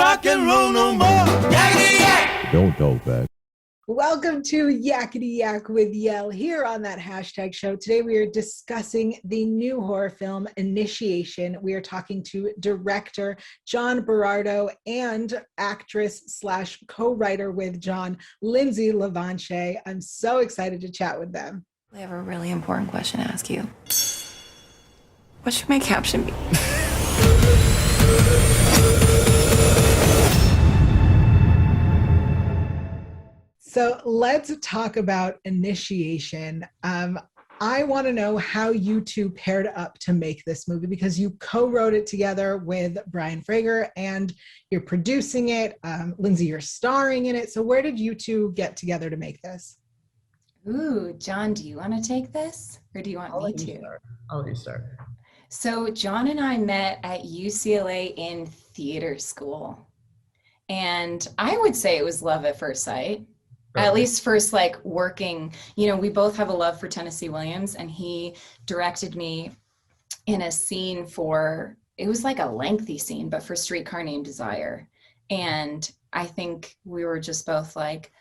rock and roll no more. Yakety yak. Don't talk back. Welcome to Yakety Yak with Yael here on that hashtag show. Today we are discussing the new horror film Initiation. We are talking to director John Berardo and actress slash co-writer with John, Lindsay LaVanchy. I'm so excited to chat with them. I have a really important question to ask you. What should my caption be? So let's talk about Initiation. I want to know how you two paired up to make this movie, because you co-wrote it together with Brian Frager and you're producing it. Lindsay, you're starring in it. So where did you two get together to make this? Ooh, John, do you want to take this or do you want me to? I'll let you start. So John and I met at UCLA in theater school. And I would say it was love at first sight. At least first, like working, we both have a love for Tennessee Williams, and he directed me in a scene it was like a lengthy scene, but for Streetcar Named Desire. And I think we were just both like,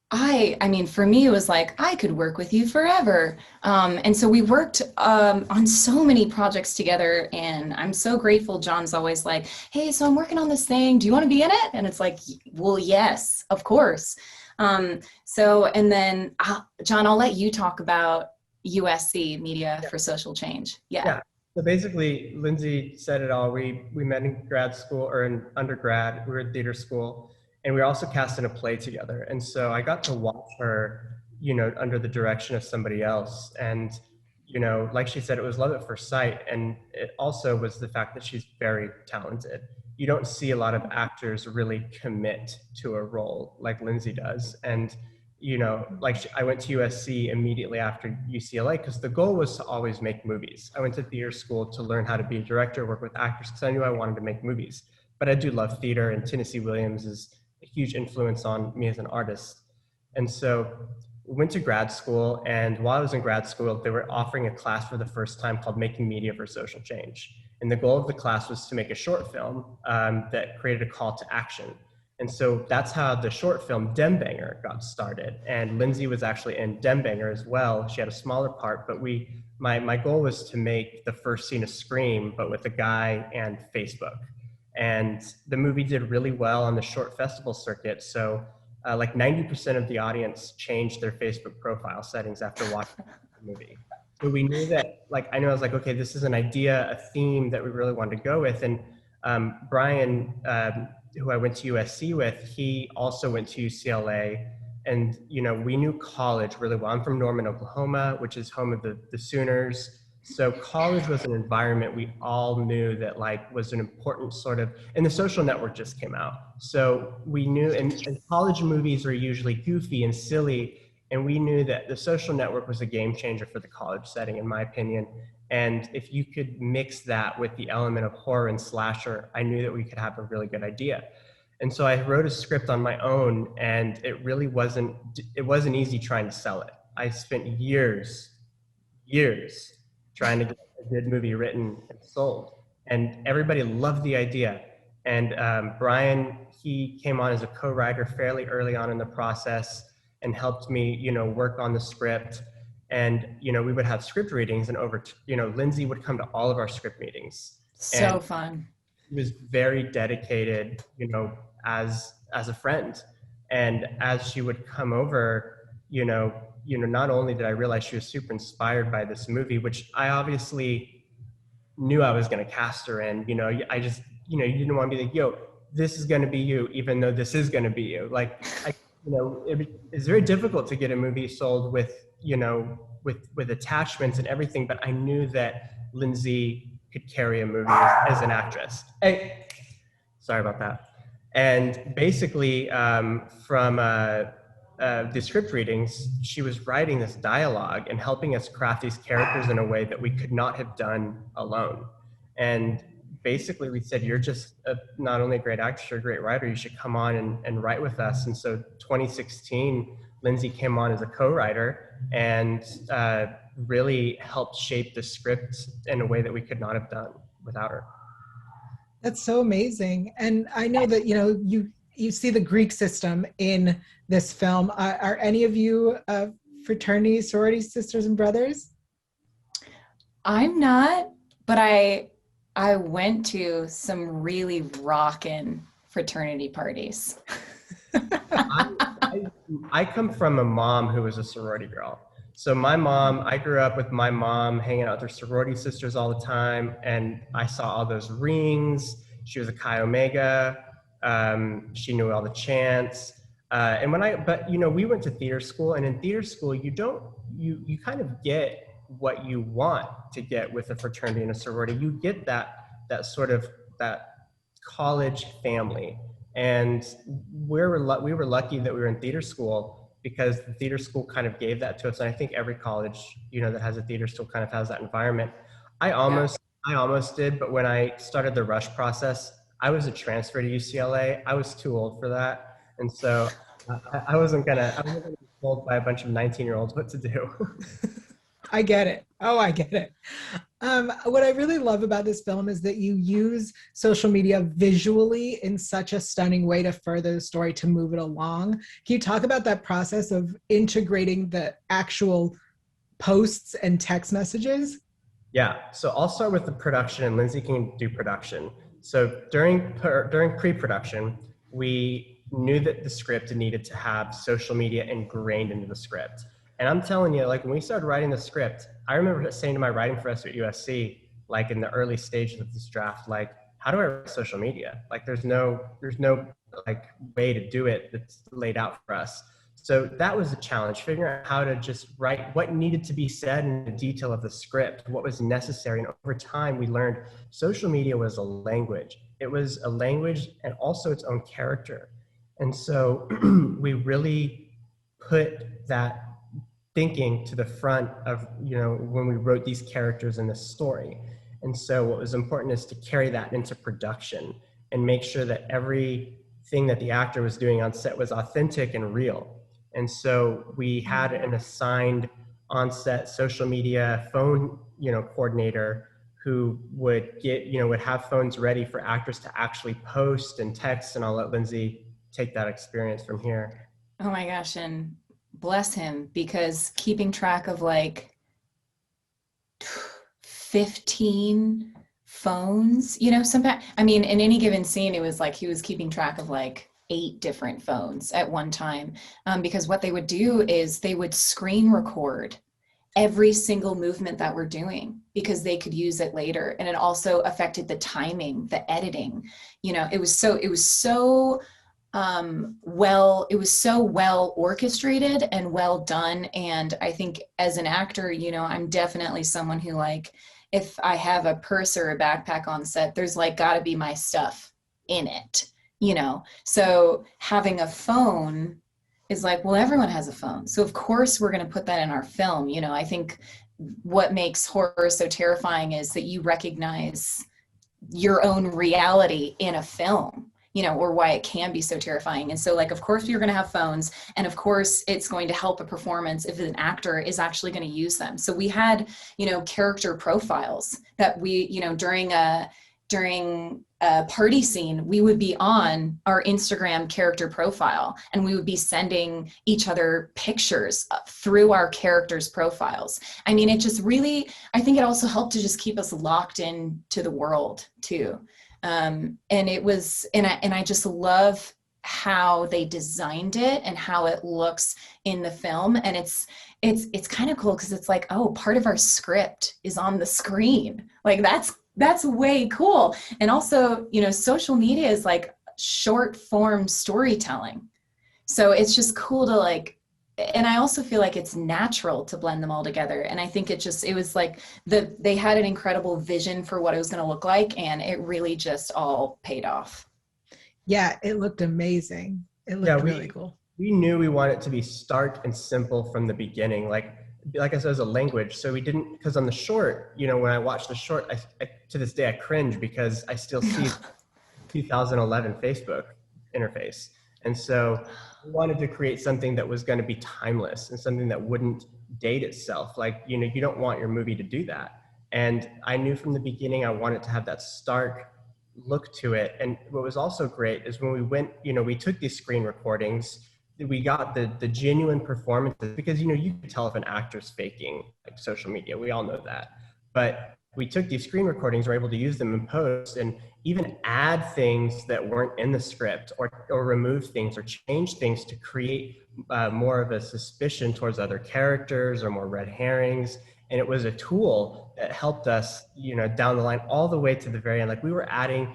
I mean, for me, it was like, I could work with you forever. And so we worked on so many projects together, and I'm so grateful. John's always like, hey, so I'm working on this thing. Do you want to be in it? And it's like, well, yes, of course. And then John, I'll let you talk about USC Media for Social Change. Yeah. So basically, Lindsay said it all. We met in grad school or in undergrad. We were in theater school, and we were also cast in a play together. And so I got to watch her, under the direction of somebody else. And, like she said, it was love at first sight. And it also was the fact that she's very talented. You don't see a lot of actors really commit to a role like Lindsay does. And, I went to USC immediately after UCLA because the goal was to always make movies. I went to theater school to learn how to be a director, work with actors, because I knew I wanted to make movies. But I do love theater, and Tennessee Williams is a huge influence on me as an artist. And so we went to grad school, and while I was in grad school, they were offering a class for the first time called Making Media for Social Change. And the goal of the class was to make a short film that created a call to action. And so that's how the short film Dem Banger got started. And Lindsay was actually in Dem Banger as well. She had a smaller part, but my goal was to make the first scene of Scream, but with a guy and Facebook. And the movie did really well on the short festival circuit. So like 90% of the audience changed their Facebook profile settings after watching the movie. So we knew that, I was like, okay, this is an idea, a theme that we really wanted to go with. And Brian, who I went to USC with, he also went to UCLA. And, we knew college really well. I'm from Norman, Oklahoma, which is home of the Sooners. So college was an environment we all knew that was an important and The Social Network just came out. So we knew, and college movies are usually goofy and silly. And we knew that The Social Network was a game changer for the college setting, in my opinion. And if you could mix that with the element of horror and slasher, I knew that we could have a really good idea. And so I wrote a script on my own, and it wasn't easy trying to sell it. I spent years trying to get a good movie written and sold. And everybody loved the idea. And Brian, he came on as a co-writer fairly early on in the process and helped me, work on the script. And, we would have script readings, and Lindsay would come to all of our script meetings. So fun. She was very dedicated, as a friend. And as she would come over, not only did I realize she was super inspired by this movie, which I obviously knew I was going to cast her in, I just, you didn't want to be like, yo, this is going to be you, even though this is going to be you. It's very difficult to get a movie sold with attachments and everything, but I knew that Lindsay could carry a movie as an actress. Hey, sorry about that. And basically, from the script readings, she was writing this dialogue and helping us craft these characters in a way that we could not have done alone. And basically we said, you're just not only a great actress, you're a great writer, you should come on and write with us. And so 2016, Lindsay came on as a co-writer and really helped shape the script in a way that we could not have done without her. That's so amazing. And I know that, you see the Greek system in this film. Are any of you fraternity, sorority sisters and brothers? I'm not, but I went to some really rockin' fraternity parties. I, I come from a mom who was a sorority girl. So my mom, I grew up with my mom hanging out with her sorority sisters all the time, and I saw all those rings. She was a Chi Omega. She knew all the chants. But we went to theater school, and in theater school, you kind of get what you want to get with a fraternity and a sorority. You get that sort of that college family. And we were lucky that we were in theater school, because the theater school kind of gave that to us. And I think every college, that has a theater school kind of has that environment. I almost did, but when I started the rush process, I was a transfer to UCLA. I was too old for that. And so I wasn't gonna be told by a bunch of 19-year-olds what to do. I get it. Oh, I get it. What I really love about this film is that you use social media visually in such a stunning way to further the story, to move it along. Can you talk about that process of integrating the actual posts and text messages? Yeah, so I'll start with the production, and Lindsay can do production. So during pre-production, we knew that the script needed to have social media ingrained into the script. And I'm telling you, like, when we started writing the script, I remember saying to my writing professor at USC, like in the early stages of this draft, like, how do I write social media? Like, there's no like way to do it that's laid out for us. So that was a challenge, figuring out how to just write what needed to be said in the detail of the script, what was necessary. And over time, we learned social media was a language. It was a language and also its own character. And so we really put that thinking to the front of, when we wrote these characters in this story. And so what was important is to carry that into production and make sure that everything that the actor was doing on set was authentic and real. And so we had an assigned on-set social media phone, coordinator who would would have phones ready for actors to actually post and text. And I'll let Lindsay take that experience from here. Oh my gosh, and bless him, because keeping track of like 15 phones, sometimes, in any given scene, it was like he was keeping track of like 8 different phones at one time, because what they would do is they would screen record every single movement that we're doing, because they could use it later. And it also affected the timing, the editing. It was so well orchestrated and well done. And I think as an actor, I'm definitely someone who, like, if I have a purse or a backpack on set, there's like gotta be my stuff in it, so having a phone is like, well, everyone has a phone, so of course we're going to put that in our film. I think what makes horror so terrifying is that you recognize your own reality in a film, or why it can be so terrifying. And so, like, of course you're going to have phones, and of course it's going to help a performance if an actor is actually going to use them. So we had, character profiles that we, during a party scene, we would be on our Instagram character profile, and we would be sending each other pictures through our characters' profiles. It just really, I think it also helped to just keep us locked into the world too. And I just love how they designed it and how it looks in the film. And it's kind of cool, because it's like, oh, part of our script is on the screen. Like, that's way cool. And also, social media is like short form storytelling. So it's just cool to and I also feel like it's natural to blend them all together. And I think it was like they had an incredible vision for what it was going to look like, and it really just all paid off. Yeah, it looked amazing. It looked really cool. We knew we wanted it to be stark and simple from the beginning. Like I said, as a language. So we didn't, because on the short, when I watched the short, I to this day I cringe, because I still see 2011 Facebook interface. And so we wanted to create something that was going to be timeless and something that wouldn't date itself. Like, you don't want your movie to do that. And I knew from the beginning I wanted to have that stark, look to it. And what was also great is when we went, we took these screen recordings, we got the genuine performances, because, you could tell if an actor's faking like social media. We all know that. But we took these screen recordings, we're able to use them in post and even add things that weren't in the script, or remove things or change things to create more of a suspicion towards other characters or more red herrings. And it was a tool that helped us, down the line, all the way to the very end. Like, we were adding,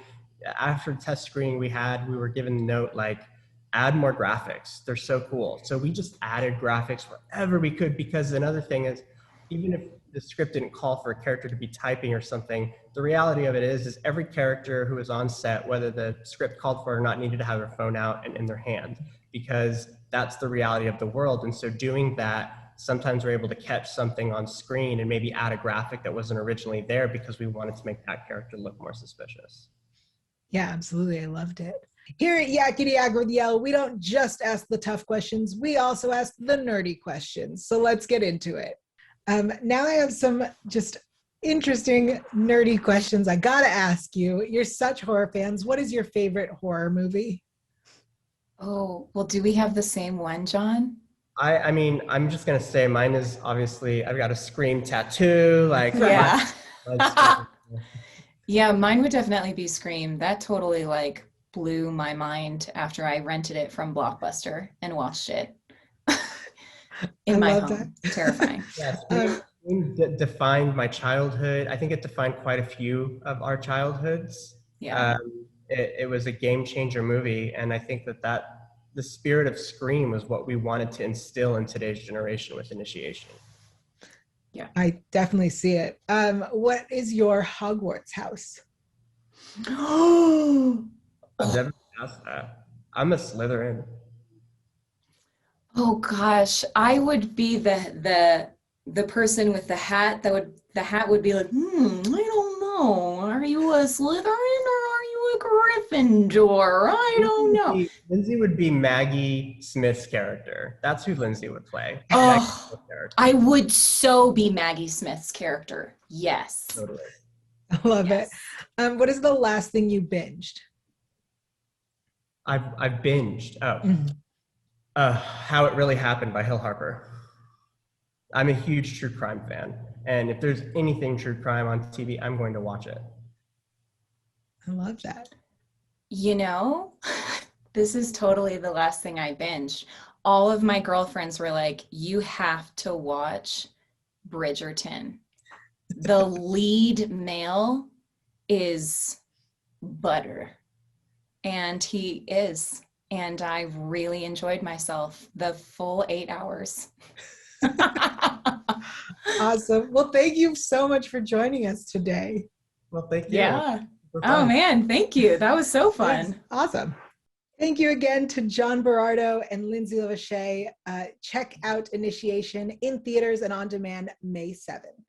after test screening we were given the note, like, add more graphics. They're so cool. So we just added graphics wherever we could, because another thing is, even if the script didn't call for a character to be typing or something, the reality of it is every character who was on set, whether the script called for it or not, needed to have their phone out and in their hand, because that's the reality of the world. And so doing that, sometimes we're able to catch something on screen and maybe add a graphic that wasn't originally there because we wanted to make that character look more suspicious. Yeah, absolutely. I loved it. Here at Yakety Yak with Yael, we don't just ask the tough questions, we also ask the nerdy questions. So let's get into it. Now I have some just interesting nerdy questions I gotta ask you. You're such horror fans. What is your favorite horror movie? Oh, well, do we have the same one, John? I mean, I'm just gonna say mine is, obviously, I've got a Scream tattoo. Like, Yeah. mine's- Yeah, mine would definitely be Scream. That totally like blew my mind after I rented it from Blockbuster and watched it in my love home. Terrifying. Yeah, Scream defined my childhood. I think it defined quite a few of our childhoods. Yeah. It was a game changer movie, and I think that the spirit of Scream was what we wanted to instill in today's generation with Initiation. Yeah. I definitely see it. What is your Hogwarts house? I've never asked that. I'm a Slytherin. Oh gosh, I would be the person with the hat the hat would be like, I don't know. Are you a Slytherin or are you a Gryffindor? I don't know. Lindsay would be Maggie Smith's character. That's who Lindsay would play. Oh, I would so be Maggie Smith's character. Yes. Totally. I love Yes. it. What is the last thing you binged? I've binged. How It Really Happened by Hill Harper. I'm a huge true crime fan, and if there's anything true crime on TV, I'm going to watch it. I love that. This is totally the last thing I binged. All of my girlfriends were like, you have to watch Bridgerton. The lead male is butter, and he is. And I really enjoyed myself the full 8 hours. Awesome. Well, thank you so much for joining us today. Well, thank you. Yeah. Super Oh fun. man, thank you. That was so fun. Yes, awesome. Thank you again to John Berardo and Lindsay LaVanchy. Check out Initiation in theaters and on demand May 7th.